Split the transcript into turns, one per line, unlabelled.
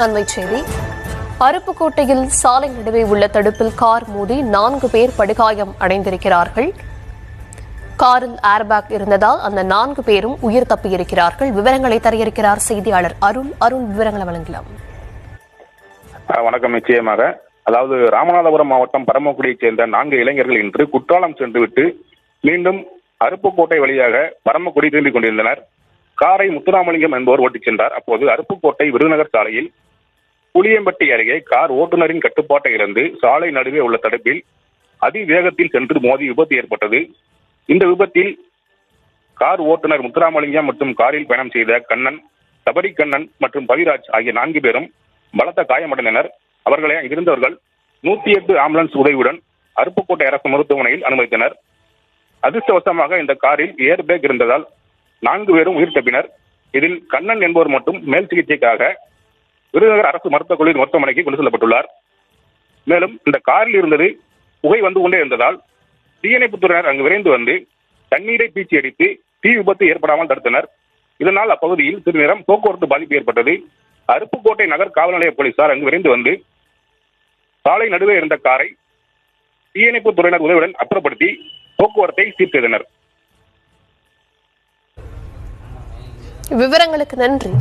அண்மைச் செய்தி. அருப்புக்கோட்டையில் சாலை நடுவே உள்ள தடுப்பில் கார் மோதி 4 பேர் படுகாயம் அடைந்திருக்கிறார்கள். காரில் ஏர்பேக் இருந்ததால் அந்த 4 பேரும் உயிர் தப்பியிருக்கிறார்கள். விவரங்களை தர இருக்கிறார் செய்தியாளர் அருண். விவரங்களை வழங்கலாம்.
வணக்கம். நிச்சயமாக, அதாவது ராமநாதபுரம் மாவட்டம் பரமக்குடியைச் சேர்ந்த 4 இளைஞர்கள் இன்று குற்றாலம் சென்றுவிட்டு மீண்டும் அருப்புக்கோட்டை வழியாக பரமக்குடி திரும்பிக் கொண்டிருந்தனர். காரை முத்துராமலிங்கம் என்பவர் ஓட்டிச் சென்றார். அப்போது அருப்புக்கோட்டை விருதுநகர் சாலையில் புளியம்பட்டி அருகே கார் ஓட்டுநரின் கட்டுப்பாட்டை இழந்து சாலை நடுவே உள்ள தடுப்பில் அதிவேகத்தில் சென்று மோதி விபத்து ஏற்பட்டது. இந்த விபத்தில் கார் ஓட்டுநர் முத்துராமலிங்கம் மற்றும் காரில் பயணம் செய்த கண்ணன், சபரி கண்ணன் மற்றும் பவிராஜ் ஆகிய 4 பேரும் பலத்த காயமடைந்தனர். அவர்களை அங்கிருந்தவர்கள் 108 ஆம்புலன்ஸ் உதவியுடன் அருப்புக்கோட்டை அரசு மருத்துவமனையில் அனுமதித்தனர். அதிர்ஷ்டவசமாக இந்த காரில் ஏர் பேக் இருந்ததால் 4 பேரும் உயிர் தப்பினர். இதில் கண்ணன் என்பவர் மட்டும் மேல் சிகிச்சைக்காக விருதுநகர் அரசு மருத்துவமனைக்கு கொண்டு செல்லப்பட்டுள்ளார். மேலும் இந்த காரில் இருந்தது புகை வந்து கொண்டே இருந்ததால் தீயணைப்புத்துறையினர் அங்கு விரைந்து வந்து தண்ணீரை பீச்சி அடித்து தீ விபத்து ஏற்படாமல் தடுத்தனர். இதனால் அப்பகுதியில் சிறு நேரம் போக்குவரத்து பாதிப்பு ஏற்பட்டது. அருப்புக்கோட்டை நகர் காவல் நிலைய போலீசார் அங்கு விரைந்து வந்து சாலை நடுவே இருந்த காரை தீயணைப்புத்துறையினர் உதவியுடன் அப்புறப்படுத்தி போக்குவரத்தை சீர் செய்தனர்.
விவரங்களுக்கு நன்றி.